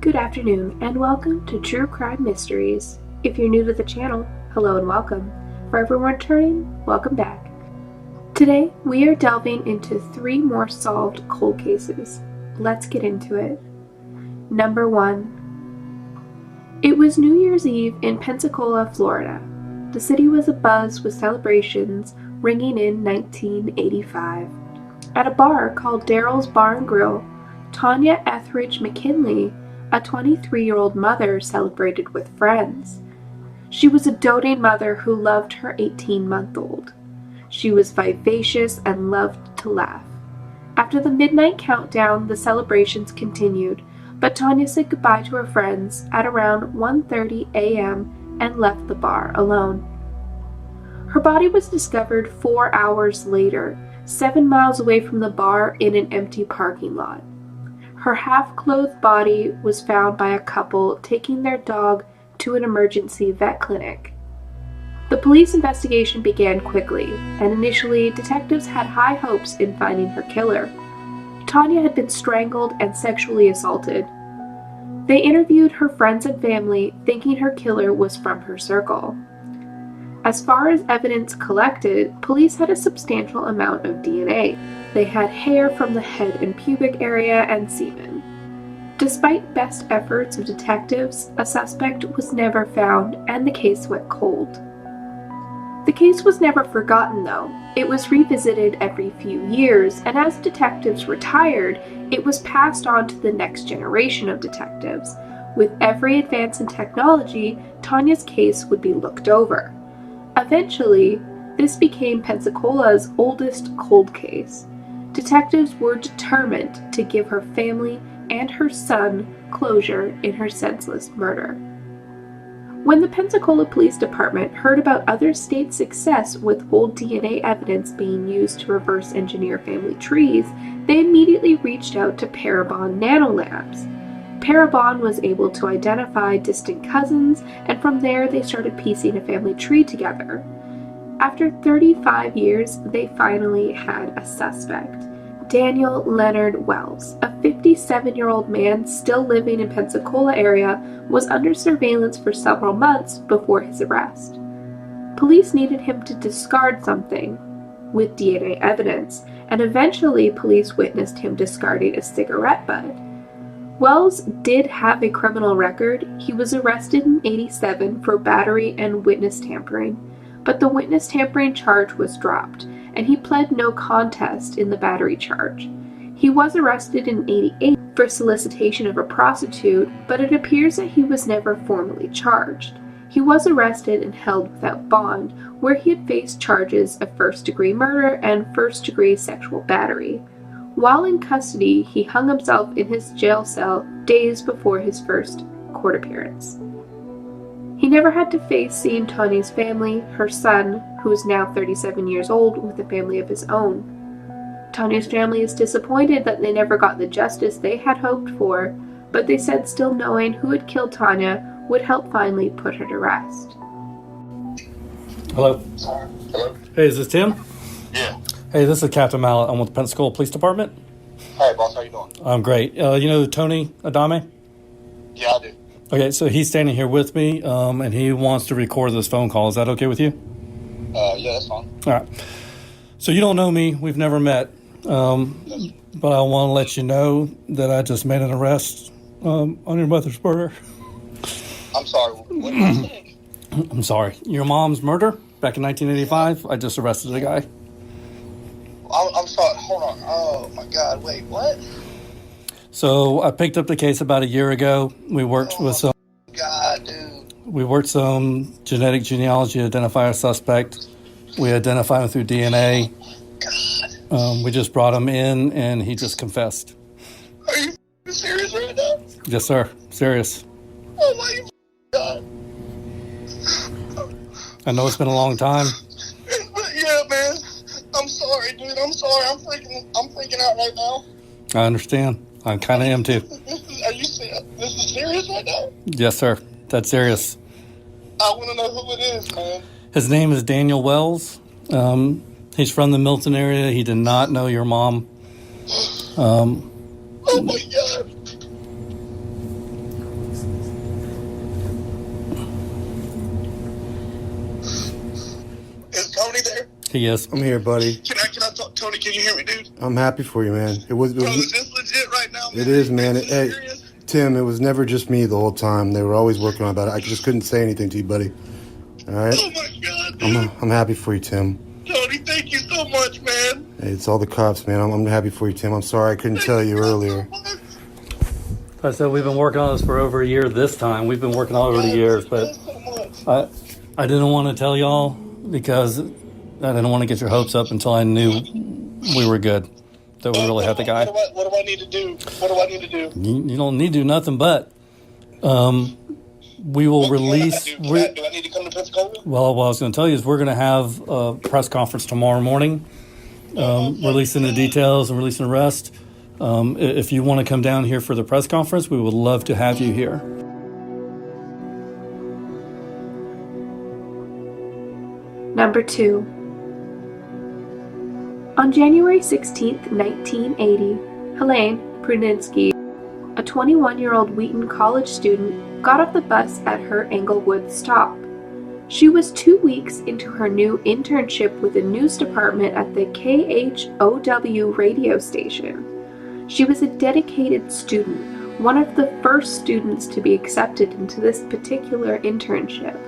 Good afternoon, and welcome to True Crime Mysteries. If you're new to the channel, hello and welcome. For everyone returning, welcome back. Today, we are delving into 3 more solved cold cases. Let's get into it. Number 1. It was New Year's Eve in Pensacola, Florida. The city was abuzz with celebrations ringing in 1985. At a bar called Jarrel's Bar and Grill, Tonya Etheridge McKinley, a 23-year-old mother, celebrated with friends. She was a doting mother who loved her 18-month-old. She was vivacious and loved to laugh. After the midnight countdown, the celebrations continued, but Tonya said goodbye to her friends at around 1:30 a.m. and left the bar alone. Her body was discovered 4 hours later, 7 miles away from the bar in an empty parking lot. Her half-clothed body was found by a couple taking their dog to an emergency vet clinic. The police investigation began quickly, and initially detectives had high hopes in finding her killer. Tonya had been strangled and sexually assaulted. They interviewed her friends and family, thinking her killer was from her circle. As far as evidence collected, police had a substantial amount of DNA. They had hair from the head and pubic area and semen. Despite best efforts of detectives, a suspect was never found and the case went cold. The case was never forgotten though. It was revisited every few years, and as detectives retired, it was passed on to the next generation of detectives. With every advance in technology, Tonya's case would be looked over. Eventually, this became Pensacola's oldest cold case. Detectives were determined to give her family and her son closure in her senseless murder. When the Pensacola Police Department heard about other states' success with old DNA evidence being used to reverse engineer family trees, they immediately reached out to Parabon Nanolabs. Parabon was able to identify distant cousins, and from there they started piecing a family tree together. After 35 years, they finally had a suspect. Daniel Leonard Wells, a 57-year-old man still living in Pensacola area, was under surveillance for several months before his arrest. Police needed him to discard something with DNA evidence, and eventually police witnessed him discarding a cigarette butt. Wells did have a criminal record. He was arrested in '87 for battery and witness tampering, but the witness tampering charge was dropped, and he pled no contest in the battery charge. He was arrested in '88 for solicitation of a prostitute, but it appears that he was never formally charged. He was arrested and held without bond, where he had faced charges of first-degree murder and first-degree sexual battery. While in custody, he hung himself in his jail cell days before his first court appearance. He never had to face seeing Tonya's family, her son, who is now 37 years old, with a family of his own. Tonya's family is disappointed that they never got the justice they had hoped for, but they said still knowing who had killed Tonya would help finally put her to rest. Hello. Hello? Hey, is this Tim? Yeah. Hey, this is Captain Mallet. I'm with the Pensacola Police Department. Hey, boss. How you doing? I'm great. You know Tony Adame? Yeah, I do. Okay, so he's standing here with me, and he wants to record this phone call. Is that okay with you? Yeah, that's fine. All right. So you don't know me. We've never met. But I want to let you know that I just made an arrest on your mother's murder. I'm sorry. What did you say? I'm sorry. Your mom's murder back in 1985. I just arrested a guy. I'm sorry. Hold on. Oh, my God. Wait, what? So I picked up the case about a year ago. We worked with some... God, dude. We worked some genetic genealogy to identify a suspect. We identified him through DNA. God. We just brought him in, and he just confessed. Are you serious right now? Yes, sir. Serious. Oh, my God. I know it's been a long time. Yeah, man. I'm sorry, dude. I'm sorry. I'm freaking out right now. I understand. I kind of am, too. Are you serious? This is serious right now? Yes, sir. That's serious. I want to know who it is, man. His name is Daniel Wells. He's from the Milton area. He did not know your mom. Oh, my God. there? Yes. I'm here, buddy. Can I talk? Tony, can you hear me, dude? I'm happy for you, man. Bro, is this legit right now, man? It is, man. Is this serious? Tim, it was never just me the whole time. They were always working on about it. I just couldn't say anything to you, buddy. All right? Oh, my God, dude. I'm happy for you, Tim. Tony, thank you so much, man. Hey, it's all the cops, man. I'm happy for you, Tim. I'm sorry I couldn't tell you earlier. I said we've been working on this for over a year this time. We've been working all over the years, but I didn't want to tell y'all because I didn't want to get your hopes up until I knew we were good, that we really had the guy. What do I need to do? What do I need to do? You don't need to do nothing but we will release. Do I need to come to Pensacola? Well, what I was going to tell you is we're going to have a press conference tomorrow morning, releasing the details and releasing the rest. If you want to come down here for the press conference, we would love to have you here. Number 2. On January 16th, 1980, Helene Pruninsky, a 21-year-old Wheaton College student, got off the bus at her Englewood stop. She was 2 weeks into her new internship with the news department at the KHOW radio station. She was a dedicated student, one of the first students to be accepted into this particular internship.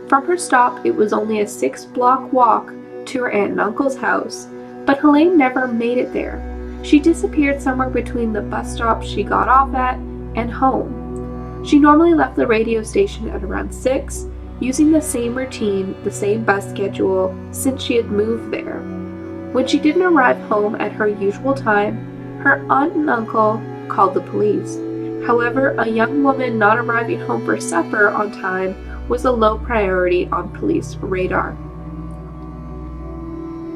From her stop, it was only a 6-block walk to her aunt and uncle's house, but Helene never made it there. She disappeared somewhere between the bus stop she got off at and home. She normally left the radio station at around 6, using the same routine, the same bus schedule, since she had moved there. When she didn't arrive home at her usual time, her aunt and uncle called the police. However, a young woman not arriving home for supper on time was a low priority on police radar.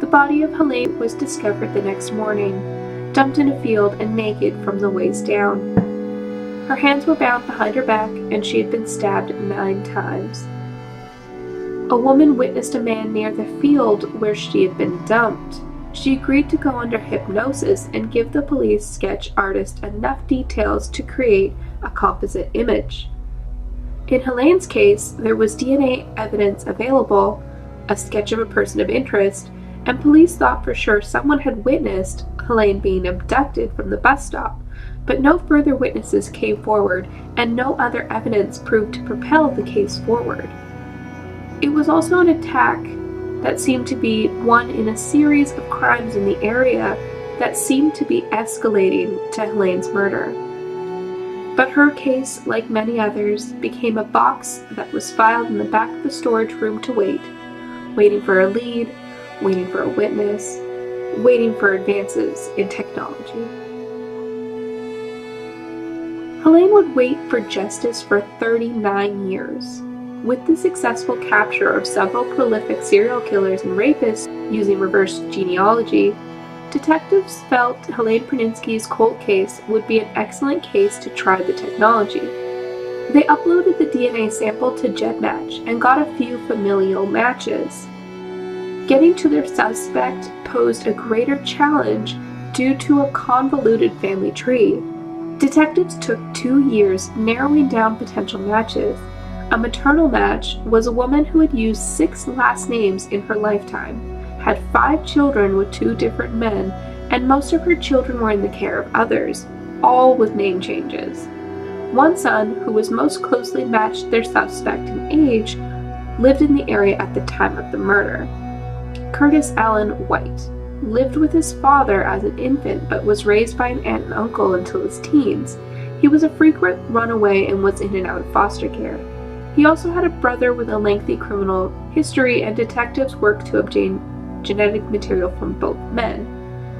The body of Helene was discovered the next morning, dumped in a field and naked from the waist down. Her hands were bound behind her back and she had been stabbed 9 times. A woman witnessed a man near the field where she had been dumped. She agreed to go under hypnosis and give the police sketch artist enough details to create a composite image. In Helene's case, there was DNA evidence available, a sketch of a person of interest, and police thought for sure someone had witnessed Helene being abducted from the bus stop, but no further witnesses came forward and no other evidence proved to propel the case forward. It was also an attack that seemed to be one in a series of crimes in the area that seemed to be escalating to Helene's murder. But her case, like many others, became a box that was filed in the back of the storage room to wait, waiting for a lead, waiting for a witness, waiting for advances in technology. Helene would wait for justice for 39 years. With the successful capture of several prolific serial killers and rapists using reverse genealogy, detectives felt Helene Pruninsky's cold case would be an excellent case to try the technology. They uploaded the DNA sample to GEDmatch and got a few familial matches. Getting to their suspect posed a greater challenge due to a convoluted family tree. Detectives took 2 years narrowing down potential matches. A maternal match was a woman who had used 6 last names in her lifetime, had 5 children with 2 different men, and most of her children were in the care of others, all with name changes. One son, who was most closely matched their suspect in age, lived in the area at the time of the murder. Curtis Allen White lived with his father as an infant but was raised by an aunt and uncle until his teens. He was a frequent runaway and was in and out of foster care. He also had a brother with a lengthy criminal history, and detectives worked to obtain genetic material from both men.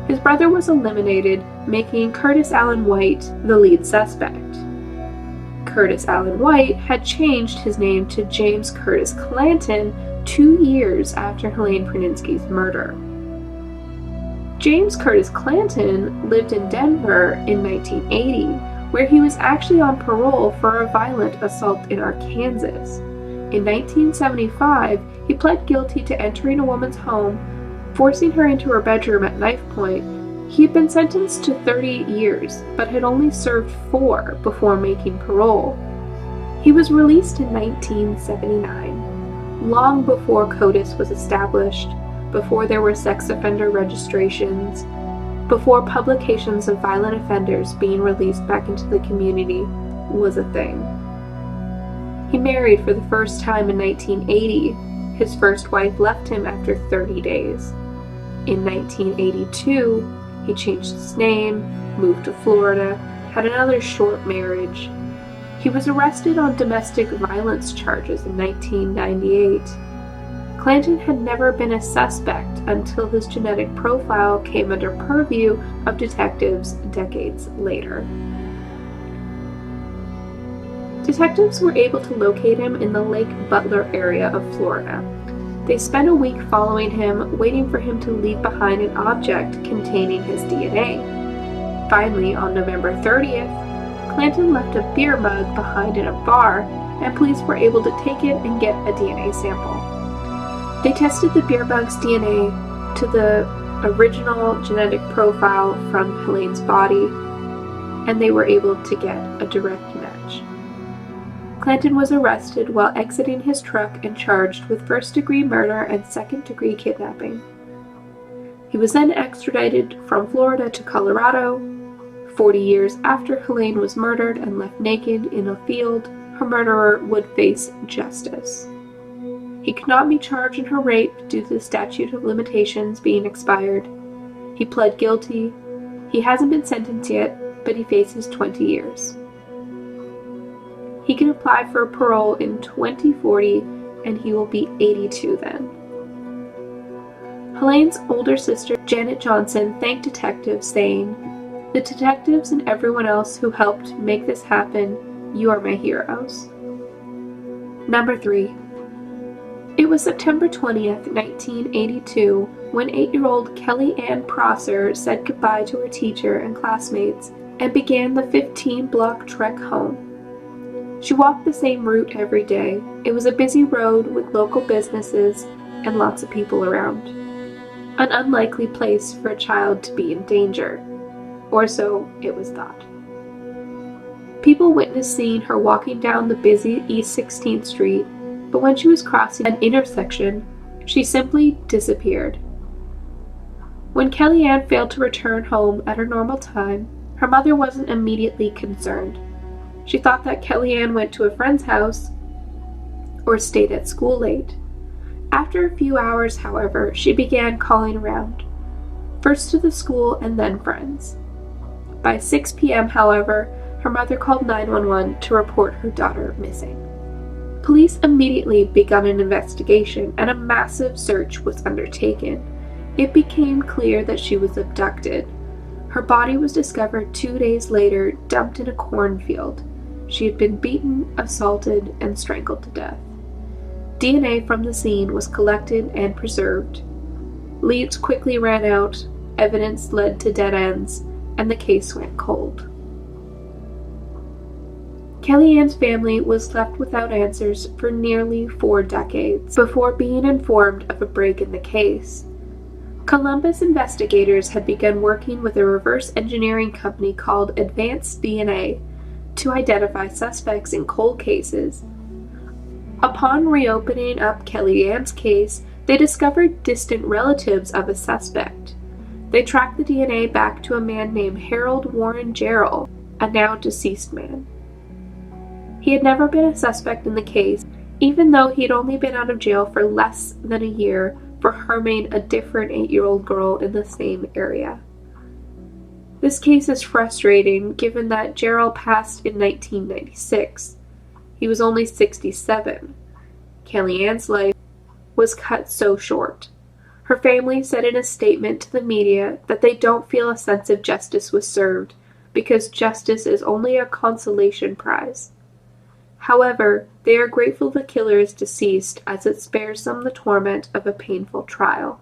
His brother was eliminated, making Curtis Allen White the lead suspect. Curtis Allen White had changed his name to James Curtis Clanton 2 years after Helene Pruninsky's murder. James Curtis Clanton lived in Denver in 1980, where he was actually on parole for a violent assault in Arkansas. In 1975, he pled guilty to entering a woman's home, forcing her into her bedroom at knife point. He had been sentenced to 30 years, but had only served 4 before making parole. He was released in 1979. long before CODIS was established, before there were sex offender registrations, before publications of violent offenders being released back into the community was a thing. He married for the first time in 1980. His first wife left him after 30 days. In 1982, he changed his name, moved to Florida, had another short marriage. He was arrested on domestic violence charges in 1998. Clanton had never been a suspect until his genetic profile came under purview of detectives decades later. Detectives were able to locate him in the Lake Butler area of Florida. They spent a week following him, waiting for him to leave behind an object containing his DNA. Finally, on November 30th, Clanton left a beer mug behind in a bar, and police were able to take it and get a DNA sample. They tested the beer mug's DNA to the original genetic profile from Helene's body, and they were able to get a direct match. Clanton was arrested while exiting his truck and charged with first-degree murder and second-degree kidnapping. He was then extradited from Florida to Colorado. 40 years after Helene was murdered and left naked in a field, her murderer would face justice. He could not be charged in her rape due to the statute of limitations being expired. He pled guilty. He hasn't been sentenced yet, but he faces 20 years. He can apply for parole in 2040, and he will be 82 then. Helene's older sister, Janet Johnson, thanked detectives, saying, "The detectives and everyone else who helped make this happen, you are my heroes." Number 3. It was September 20th, 1982, when 8-year-old Kelly Ann Prosser said goodbye to her teacher and classmates and began the 15-block trek home. She walked the same route every day. It was a busy road with local businesses and lots of people around. An unlikely place for a child to be in danger, or so it was thought. People witnessed seeing her walking down the busy East 16th Street, but when she was crossing an intersection, she simply disappeared. When Kelly Ann failed to return home at her normal time, her mother wasn't immediately concerned. She thought that Kelly Ann went to a friend's house or stayed at school late. After a few hours, however, she began calling around, first to the school and then friends. By 6 p.m., however, her mother called 911 to report her daughter missing. Police immediately began an investigation, and a massive search was undertaken. It became clear that she was abducted. Her body was discovered 2 days later, dumped in a cornfield. She had been beaten, assaulted, and strangled to death. DNA from the scene was collected and preserved. Leads quickly ran out, evidence led to dead ends, and the case went cold. Kelly Ann's family was left without answers for nearly 4 decades before being informed of a break in the case. Columbus investigators had begun working with a reverse engineering company called Advanced DNA to identify suspects in cold cases. Upon reopening up Kelly Ann's case, they discovered distant relatives of a suspect. They tracked the DNA back to a man named Harold Warren Jarrel, a now deceased man. He had never been a suspect in the case, even though he had only been out of jail for less than a year for harming a different 8-year-old girl in the same area. This case is frustrating given that Jarrel passed in 1996. He was only 67. Kelly Ann's life was cut so short. Her family said in a statement to the media that they don't feel a sense of justice was served because justice is only a consolation prize. However, they are grateful the killer is deceased as it spares them the torment of a painful trial.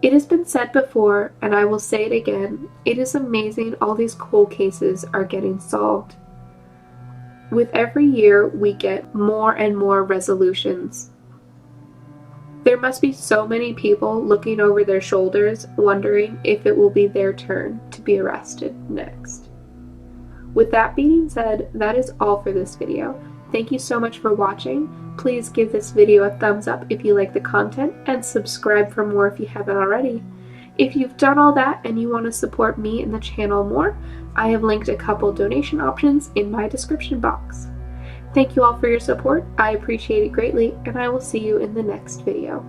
It has been said before, and I will say it again, it is amazing all these cold cases are getting solved. With every year, we get more and more resolutions. There must be so many people looking over their shoulders, wondering if it will be their turn to be arrested next. With that being said, that is all for this video. Thank you so much for watching. Please give this video a thumbs up if you like the content, and subscribe for more if you haven't already. If you've done all that and you want to support me and the channel more, I have linked a couple donation options in my description box. Thank you all for your support. I appreciate it greatly, and I will see you in the next video.